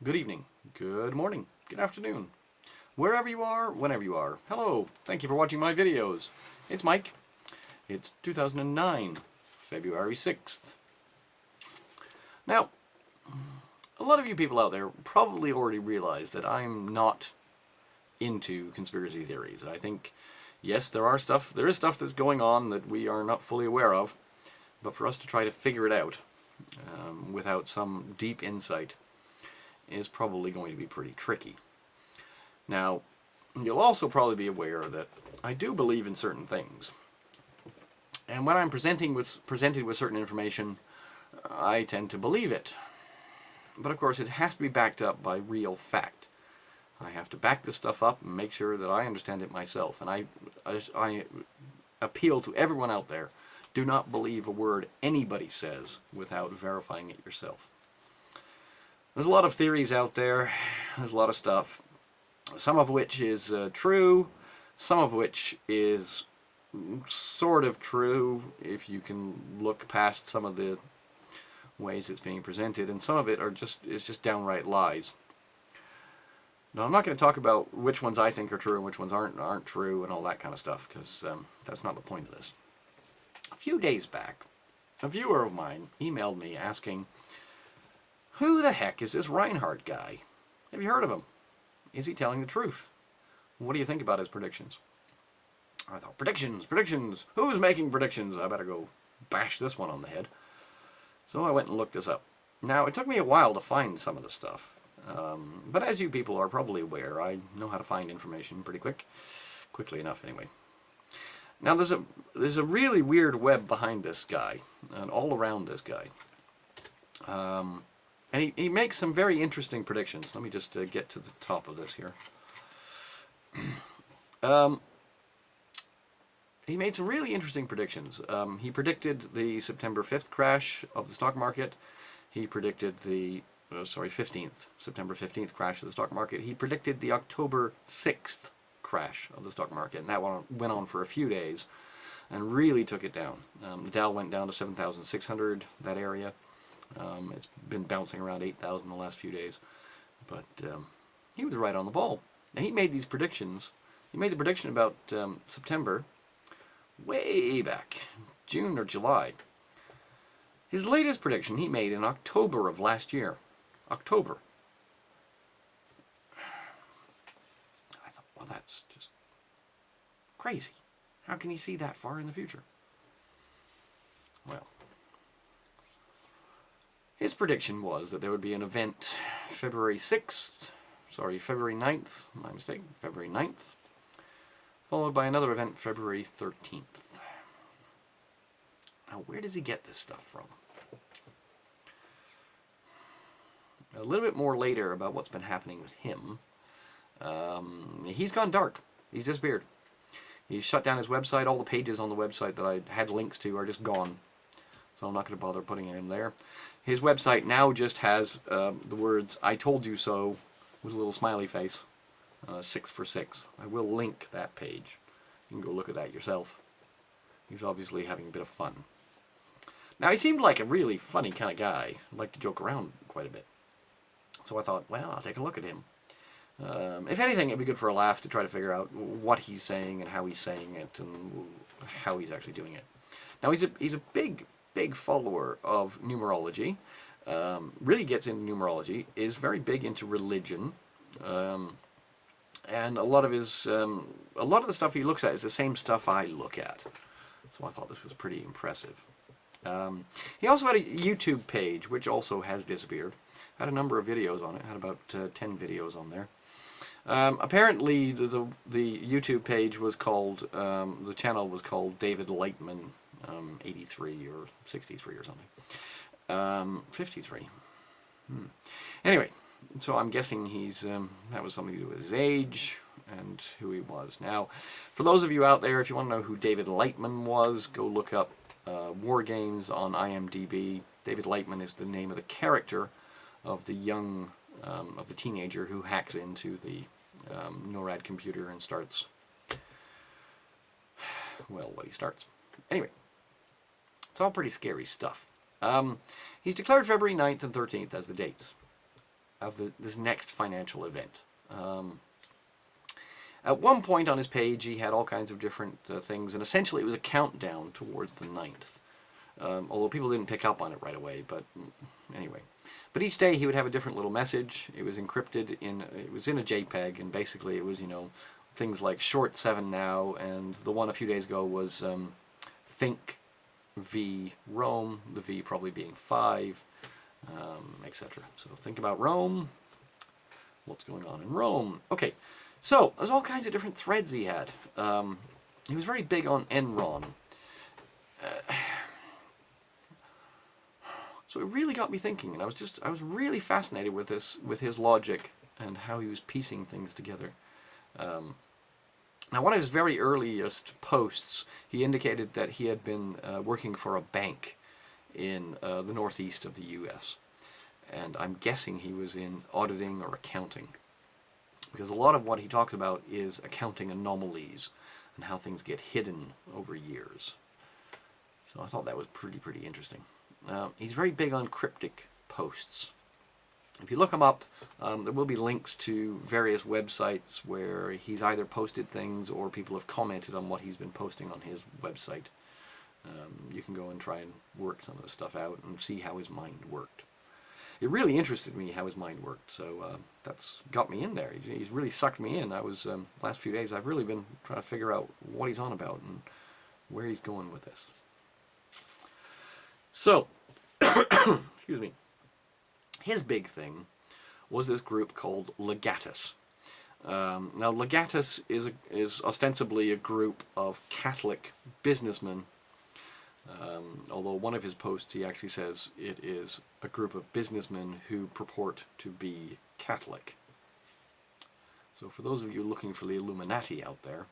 Good evening, good morning, good afternoon, wherever you are, whenever you are. Hello, thank you for watching my videos. It's Mike. It's 2009, February 6th. Now, a lot of you people out there probably already realize that I'm not into conspiracy theories. I think, yes, there is stuff that's going on that we are not fully aware of, but for us to try to figure it out without some deep insight is probably going to be pretty tricky. Now, you'll also probably be aware that I do believe in certain things. And when I'm presented with certain information, I tend to believe it. But of course, it has to be backed up by real fact. I have to back this stuff up and make sure that I understand it myself. And I appeal to everyone out there, do not believe a word anybody says without verifying it yourself. There's a lot of theories out there, there's a lot of stuff, some of which is true, some of which is sort of true if you can look past some of the ways it's being presented, and some of it is just downright lies. Now, I'm not going to talk about which ones I think are true and which ones aren't true and all that kind of stuff, because that's not the point of this. A few days back, a viewer of mine emailed me asking, who the heck is this Reinhardt guy? Have you heard of him? Is he telling the truth? What do you think about his predictions? I thought, predictions! Who's making predictions? I better go bash this one on the head. So I went and looked this up. Now, it took me a while to find some of the stuff. But as you people are probably aware, I know how to find information pretty quickly enough anyway. Now, there's a really weird web behind this guy, and all around this guy. And he makes some very interesting predictions. Let me just get to the top of this here. He made some really interesting predictions. He predicted the September 5th crash of the stock market. He predicted the, September 15th crash of the stock market. He predicted the October 6th crash of the stock market. And that one went on for a few days and really took it down. The Dow went down to 7,600, that area. It's been bouncing around 8,000 the last few days. But he was right on the ball. Now, he made these predictions. He made the prediction about September way back, June or July. His latest prediction he made in October of last year. October. I thought, well, that's just crazy. How can he see that far in the future? Well, his prediction was that there would be an event February 9th, my mistake, February 9th, followed by another event February 13th. Now, where does he get this stuff from? A little bit more later about what's been happening with him. He's gone dark. He's disappeared. He's shut down his website. All the pages on the website that I had links to are just gone. So I'm not going to bother putting him there. His website now just has the words, I told you so, with a little smiley face, 6 for 6. I will link that page. You can go look at that yourself. He's obviously having a bit of fun. Now, he seemed like a really funny kind of guy. I'd like to joke around quite a bit. So I thought, well, I'll take a look at him. If anything, it'd be good for a laugh to try to figure out what he's saying and how he's saying it and how he's actually doing it. Now, he's a big follower of numerology, really gets into numerology, is very big into religion, and a lot of the stuff he looks at is the same stuff I look at. So I thought this was pretty impressive. He also had a YouTube page, which also has disappeared. Had a number of videos on it, had about 10 videos on there. Apparently, the YouTube page was called, the channel was called David Lightman 83 or 63 or something. 53. Anyway, so I'm guessing that was something to do with his age and who he was. Now, for those of you out there, if you want to know who David Lightman was, go look up War Games on IMDb. David Lightman is the name of the character of the of the teenager who hacks into the NORAD computer and starts, well, what he starts. Anyway, it's all pretty scary stuff. He's declared February 9th and 13th as the dates. this next financial event. At one point on his page, he had all kinds of different things, and essentially it was a countdown towards the 9th. Although people didn't pick up on it right away, but anyway. But each day he would have a different little message. It was encrypted it was in a JPEG, and basically it was, you know, things like short 7 now, and the one a few days ago was think v Rome, the v probably being 5, etc. So think about Rome, what's going on in Rome. Okay, so there's all kinds of different threads he had. He was very big on Enron. So it really got me thinking, and I was really fascinated with his logic and how he was piecing things together. Now, one of his very earliest posts, he indicated that he had been working for a bank in the northeast of the U.S. And I'm guessing he was in auditing or accounting, because a lot of what he talks about is accounting anomalies and how things get hidden over years. So I thought that was pretty interesting. He's very big on cryptic posts. If you look him up, there will be links to various websites where he's either posted things or people have commented on what he's been posting on his website. You can go and try and work some of the stuff out and see how his mind worked. It really interested me how his mind worked, so that's got me in there. He's really sucked me in. Last few days I've really been trying to figure out what he's on about and where he's going with this. So, excuse me. His big thing was this group called Legatus. Now, Legatus is ostensibly a group of Catholic businessmen, although one of his posts he actually says it is a group of businessmen who purport to be Catholic. So for those of you looking for the Illuminati out there,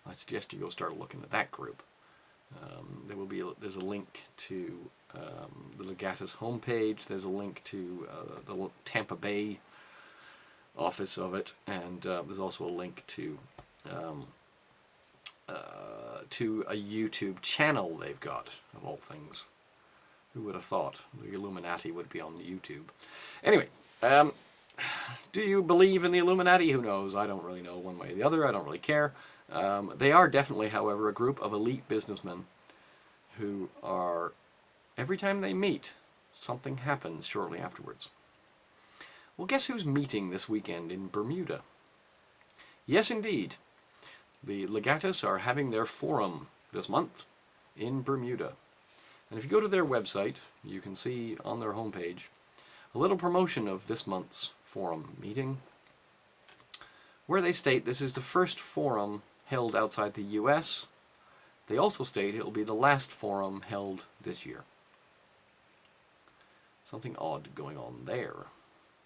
I suggest you go start looking at that group. There's a link to the Legatus homepage. There's a link to the Tampa Bay office of it, and there's also a link to a YouTube channel they've got, of all things. Who would have thought the Illuminati would be on the YouTube? Anyway, do you believe in the Illuminati? Who knows? I don't really know one way or the other. I don't really care. They are definitely, however, a group of elite businessmen who are, every time they meet, something happens shortly afterwards. Well, guess who's meeting this weekend in Bermuda? Yes, indeed. The Legatus are having their forum this month in Bermuda. And if you go to their website, you can see on their homepage a little promotion of this month's forum meeting, where they state this is the first forum held outside the U.S. They also state it will be the last forum held this year. Something odd going on there.